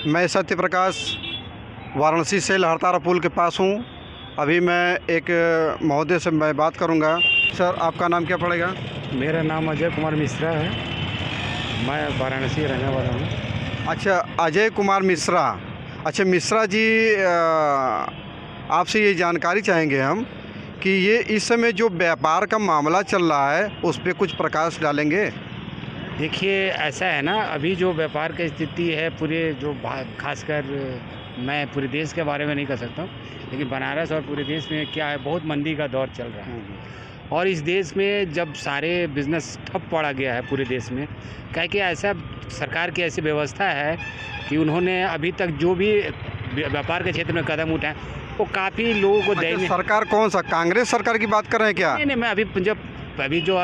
मैं सत्य प्रकाश वाराणसी से लहरतारा पुल के पास हूँ। अभी मैं एक महोदय से मैं बात करूँगा। सर, आपका नाम क्या पड़ेगा? मेरा नाम अजय कुमार मिश्रा है। मैं वाराणसी रहने वाला हूँ। अच्छा, अजय कुमार मिश्रा। अच्छा मिश्रा जी, आपसे ये जानकारी चाहेंगे हम कि ये इस समय जो व्यापार का मामला चल रहा है उस पर कुछ प्रकाश डालेंगे। देखिए, ऐसा है ना, अभी जो व्यापार की स्थिति है पूरे खासकर मैं पूरे देश के बारे में नहीं कर सकता हूँ, लेकिन बनारस और पूरे देश में क्या है, बहुत मंदी का दौर चल रहा है। और इस देश में जब सारे बिज़नेस ठप पड़ा गया है पूरे देश में, क्या कि ऐसा सरकार की ऐसी व्यवस्था है कि उन्होंने अभी तक जो भी व्यापार के क्षेत्र में कदम उठाए वो काफ़ी लोगों को अच्छा, सरकार कौन सा, कांग्रेस सरकार की बात कर रहे हैं क्या? नहीं, मैं अभी जो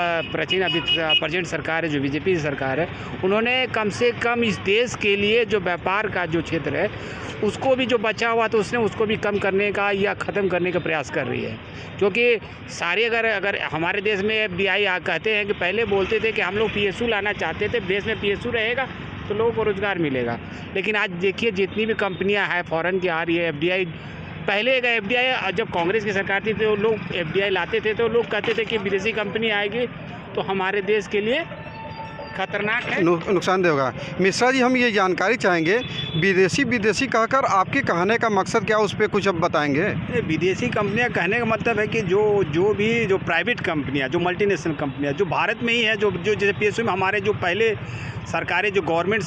प्रेजेंट सरकार है, जो बीजेपी की सरकार है, उन्होंने कम से कम इस देश के लिए जो व्यापार का जो क्षेत्र है उसको भी जो बचा हुआ तो उसने उसको भी कम करने का या ख़त्म करने का प्रयास कर रही है। क्योंकि सारे अगर हमारे देश में FDI कहते हैं कि पहले बोलते थे कि हम लोग PSU लाना चाहते थे, देश में PSU रहेगा तो लोगों को रोज़गार मिलेगा। लेकिन आज देखिए, जितनी भी कंपनियाँ हैं फ़ॉरेन की आ रही है, FDI पहले का FDI जब कांग्रेस की सरकार थी तो लोग FDI लाते थे तो लोग कहते थे कि विदेशी कंपनी आएगी तो हमारे देश के लिए खतरनाक है, नुकसानदेह होगा। मिश्रा जी, हम ये जानकारी चाहेंगे, विदेशी कहकर आपके कहने का मकसद क्या, उस पर कुछ अब बताएंगे? विदेशी कंपनियां कहने का मतलब है कि जो प्राइवेट कंपनियां, जो मल्टीनेशनल कंपनियां जो भारत में ही है, जो जैसे PSU में हमारे जो पहले सरकारें जो गवर्नमेंट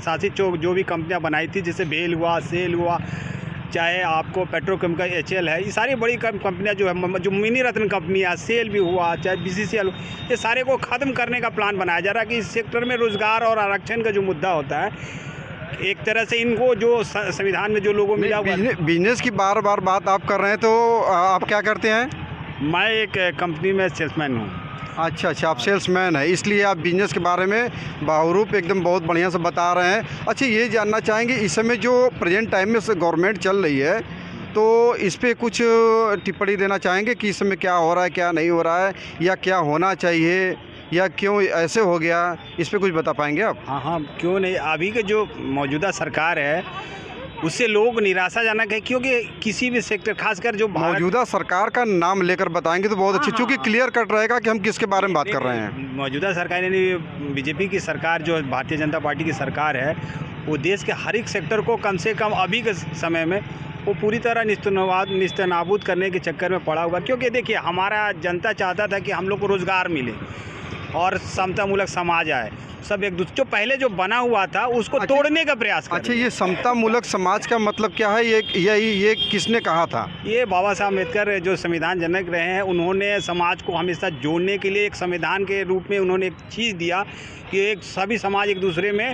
शासित जो भी कंपनियाँ बनाई थी, जैसे बेल हुआ, सेल हुआ, चाहे आपको पेट्रोकेमिकल HL है, ये सारी बड़ी कंपनियां जो है, जो मिनी रत्न कंपनियां, सेल भी हुआ, चाहे BCCL, ये सारे को ख़त्म करने का प्लान बनाया जा रहा है कि इस सेक्टर में रोज़गार और आरक्षण का जो मुद्दा होता है, एक तरह से इनको जो संविधान में जो लोगों मिला हुआ। बिजनेस की बार बार बात आप कर रहे हैं, तो आप क्या करते हैं? मैं एक कंपनी में सेल्समैन हूँ। अच्छा, आप सेल्समैन है, इसलिए आप बिजनेस के बारे में बाहुरूप एकदम बहुत बढ़िया से बता रहे हैं। अच्छा, ये जानना चाहेंगे, इस समय जो प्रेजेंट टाइम में गवर्नमेंट चल रही है तो इस पे कुछ टिप्पणी देना चाहेंगे कि इस समय क्या हो रहा है, क्या नहीं हो रहा है, या क्या होना चाहिए, या क्यों ऐसे हो गया, इस पे कुछ बता पाएंगे आप? हाँ, क्यों नहीं। अभी के जो मौजूदा सरकार है उससे लोग निराशाजनक है, क्योंकि किसी भी सेक्टर, खासकर जो मौजूदा सरकार का नाम लेकर बताएंगे तो बहुत अच्छी, क्योंकि क्लियर कट रहेगा कि हम किसके बारे में बात कर रहे हैं। मौजूदा सरकार यानी बीजेपी की सरकार, जो भारतीय जनता पार्टी की सरकार है, वो देश के हर एक सेक्टर को कम से कम अभी के समय में वो पूरी तरह निस्तनाबूद करने के चक्कर में पड़ा हुआ। क्योंकि देखिए, हमारा जनता चाहता था कि हम लोग को रोज़गार मिले और समतामूलक समाज आए, सब एक दूसरे जो पहले जो बना हुआ था उसको तोड़ने का प्रयास कर। अच्छा, ये समतामूलक समाज का मतलब क्या है? ये किसने कहा था? ये बाबा साहब अम्बेडकर जो संविधान जनक रहे हैं, उन्होंने समाज को हमेशा जोड़ने के लिए एक संविधान के रूप में उन्होंने एक चीज़ दिया कि एक सभी समाज एक दूसरे में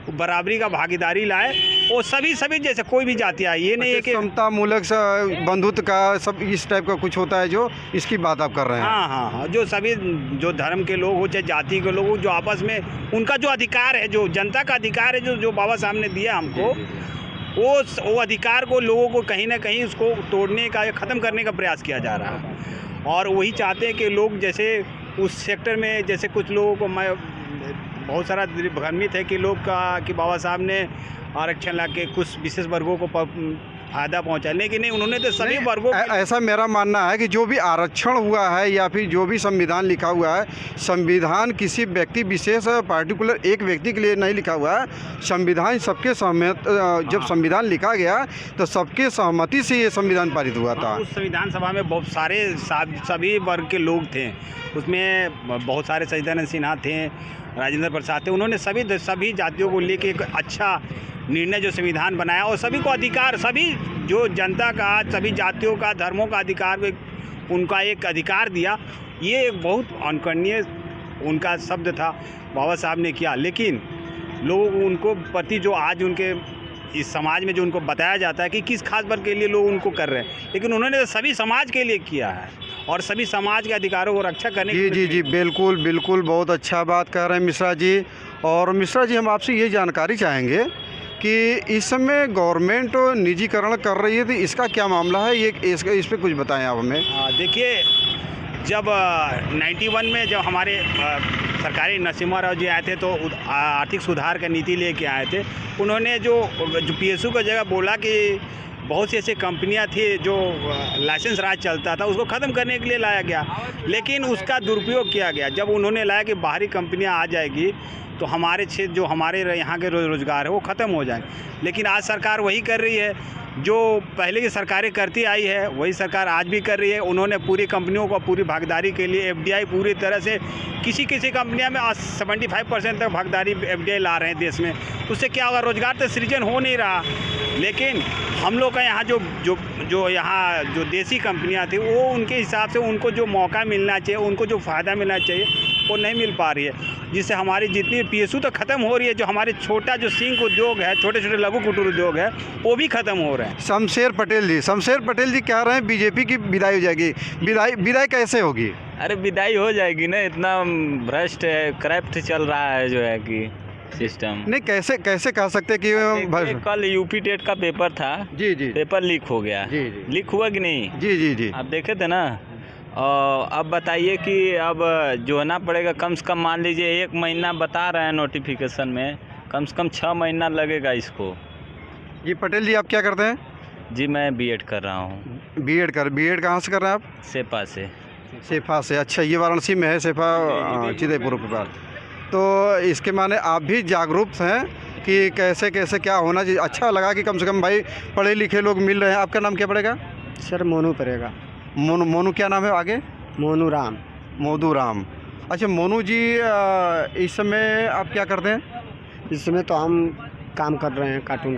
बराबरी का भागीदारी लाए, और सभी जैसे कोई भी जाति आए, ये नहीं है कि समतामूलक बंधुत्व का सब इस टाइप का कुछ होता है, जो इसकी बात आप कर रहे हैं। हाँ, जो सभी जो धर्म के लोग हो, चाहे जाति के लोग हो, जो आपस में उनका जो अधिकार है, जो जनता का अधिकार है, जो बाबा साहब ने दिया हमको, वो अधिकार को लोगों को कहीं ना कहीं उसको तोड़ने का या ख़त्म करने का प्रयास किया जा रहा है। और वही चाहते हैं कि लोग जैसे उस सेक्टर में, जैसे कुछ लोगों को, मैं बहुत सारा भ्रमित है कि कि बाबा साहब ने आरक्षण ला के कुछ विशेष वर्गों को फ़ायदा पहुंचा, लेकिन नहीं, उन्होंने तो सभी वर्गों ऐसा मेरा मानना है कि जो भी आरक्षण हुआ है या फिर जो भी संविधान लिखा हुआ है, संविधान किसी व्यक्ति विशेष पार्टिकुलर एक व्यक्ति के लिए नहीं लिखा हुआ है। संविधान सबके जब संविधान लिखा गया तो सबके सहमति से ये संविधान पारित हुआ था। उस संविधान सभा में बहुत सारे सभी वर्ग के लोग थे, उसमें बहुत सारे सचिदानंद सिन्हा थे, राजेंद्र प्रसाद थे, उन्होंने सभी जातियों को लेके एक अच्छा निर्णय जो संविधान बनाया, और सभी को अधिकार, सभी जो जनता का, सभी जातियों का, धर्मों का अधिकार, उनका एक अधिकार दिया। ये एक बहुत अनुकरणीय उनका शब्द था बाबा साहब ने किया। लेकिन लोग उनको प्रति जो आज उनके इस समाज में जो उनको बताया जाता है कि किस खास वर्ग के लिए लोग उनको कर रहे हैं, लेकिन उन्होंने तो सभी समाज के लिए किया है और सभी समाज के अधिकारों को रक्षा करने जी, बिल्कुल बहुत अच्छा बात कर रहे हैं मिश्रा जी। और मिश्रा जी, हम आपसे ये जानकारी चाहेंगे कि इस समय गवर्नमेंट निजीकरण कर रही है, तो इसका क्या मामला है, इस पे कुछ बताएं आप हमें। देखिए, जब 91 में जब हमारे सरकारी नरसिम्हा राव जी आए थे तो आर्थिक सुधार का नीति लेके आए थे। उन्होंने जो PSU का जगह बोला कि बहुत सी ऐसी कंपनियां थी जो लाइसेंस राज चलता था, उसको ख़त्म करने के लिए लाया गया, लेकिन उसका दुरुपयोग किया गया। जब उन्होंने लाया कि बाहरी कंपनियां आ जाएगी तो हमारे क्षेत्र जो हमारे यहाँ के रोज़गार है वो ख़त्म हो जाए, लेकिन आज सरकार वही कर रही है जो पहले की सरकारें करती आई है, वही सरकार आज भी कर रही है। उन्होंने पूरी कंपनियों को पूरी भागीदारी के लिए FDI पूरी तरह से किसी कंपनियां में आज 75% तक भागीदारी FDI ला रहे हैं देश में। उससे क्या होगा, रोज़गार तो सृजन हो नहीं रहा, लेकिन हम लोग का यहाँ जो यहाँ जो देसी कंपनियां थी वो उनके हिसाब से उनको जो मौका मिलना चाहिए, उनको जो फ़ायदा मिलना चाहिए वो नहीं मिल पा रही है, जिससे हमारी जितनी PSU तो ख़त्म हो रही है। जो हमारे छोटा जो सिंक उद्योग है, छोटे छोटे लघु कुटीर उद्योग है, वो भी ख़त्म हो रहे हैं। शमशेर पटेल जी कह रहे हैं बीजेपी की विदाई हो जाएगी। विदाई कैसे होगी? अरे विदाई हो जाएगी ना, इतना भ्रष्ट है, करप्ट चल रहा है जो है कि सिस्टम। नहीं, कैसे कह सकते कि कल यूपी टेट का पेपर था जी, पेपर लीक हो गया। जी। लीक हुआ कि नहीं? जी आप देखे थे ना। अब बताइए कि अब जो होना पड़ेगा, कम से कम मान लीजिए 1 महीना बता रहे हैं नोटिफिकेशन में, कम से कम 6 महीना लगेगा इसको। जी पटेल जी, आप क्या करते हैं? जी मैं B.Ed कर रहा हूँ। B.Ed कहाँ से कर रहे हैं आप? सेफा से। अच्छा, ये वाराणसी में है सेफा, चिदयपुर के पास। तो इसके माने आप भी जागरूक हैं कि कैसे क्या होना चाहिए। अच्छा लगा कि कम से कम भाई पढ़े लिखे लोग मिल रहे हैं। आपका नाम क्या पड़ेगा? सर मोनू पड़ेगा। मोनू क्या नाम है आगे? मोनू राम। अच्छा मोनू जी, इस समय आप क्या करते हैं? इस समय तो हम काम कर रहे हैं कार्टून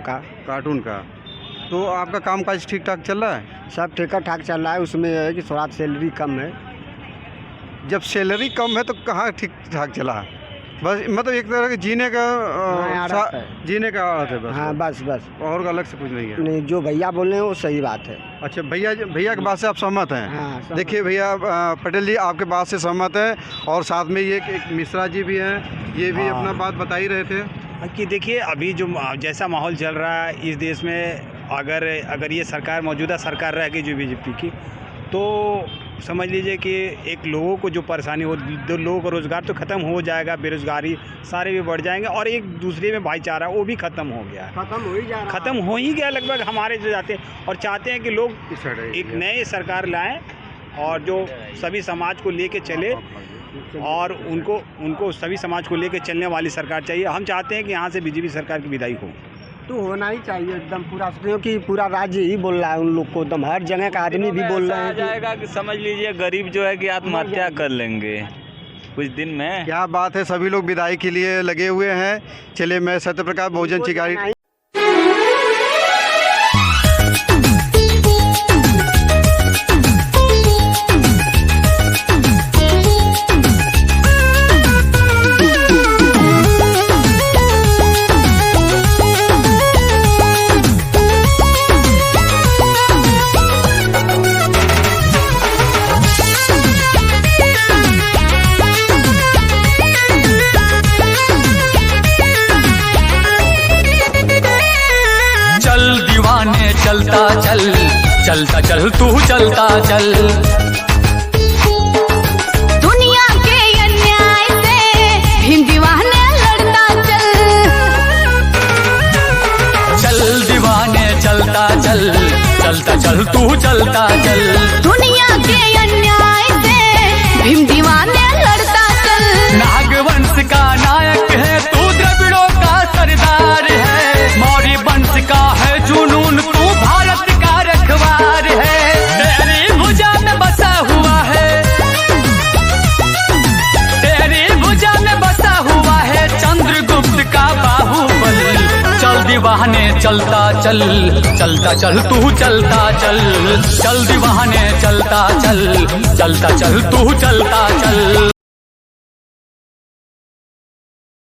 का। तो आपका काम काज ठीक ठाक चल रहा है? सब ठीक ठाक चल रहा है। उसमें यह है कि थोड़ा सैलरी कम है। जब सैलरी कम है तो कहाँ ठीक ठाक चला है? बस मतलब एक तरह के जीने का है बस। हाँ बस और अलग से कुछ नहीं है। नहीं, जो भैया बोल रहे हैं वो सही बात है। अच्छा, भैया की बात से आप सहमत हैं? हाँ, देखिए भैया, पटेल जी आपके बात से सहमत हैं, और साथ में ये एक मिश्रा जी भी हैं, ये भी अपना बात बता ही रहे थे कि देखिए अभी जो जैसा माहौल चल रहा है इस देश में, अगर ये सरकार मौजूदा सरकार रहेगी जो बीजेपी की, तो समझ लीजिए कि एक लोगों को जो परेशानी हो, दो लोगों का रोज़गार तो ख़त्म हो जाएगा, बेरोज़गारी सारे भी बढ़ जाएंगे, और एक दूसरे में भाईचारा वो भी ख़त्म हो गया है। ख़त्म हो ही गया लगभग हमारे जो जाते हैं, और चाहते हैं कि लोग एक नए सरकार लाएं और जो सभी समाज को लेके चले, और उनको सभी समाज को लेके चलने वाली सरकार चाहिए। हम चाहते हैं कि यहाँ से बीजेपी सरकार की विदाई हो। तो होना ही चाहिए एकदम पूरा, क्योंकि पूरा राज्य ही बोल रहा है उन लोग को, एकदम हर जगह का आदमी भी बोल रहा है जाएगा कि समझ लीजिए गरीब जो है कि आत्महत्या कर लेंगे कुछ दिन में। क्या बात है, सभी लोग विदाई के लिए लगे हुए हैं। चलिए, मैं सत्यप्रकाश बहुजन चिकारी। चलता चल तू चलता चल, दुनिया के अन्याय से भीम दीवाने लड़ता चल दीवाने चलता चल तू चलता चल, दुनिया के अन्याय से भीम दीवाने लड़ता चल। नागवंश का नायक है तू, द्रविड़ों का सरदार है, मौर्य वंश का है जुनून तू, भारत का रखवार है, तेरी भुजा में बसा हुआ है, तेरी भुजा में बसा हुआ है चंद्रगुप्त का बाहुबल। चल दीवाने चलता चल तू चलता चल दीवाने चलता चल तू चलता चल।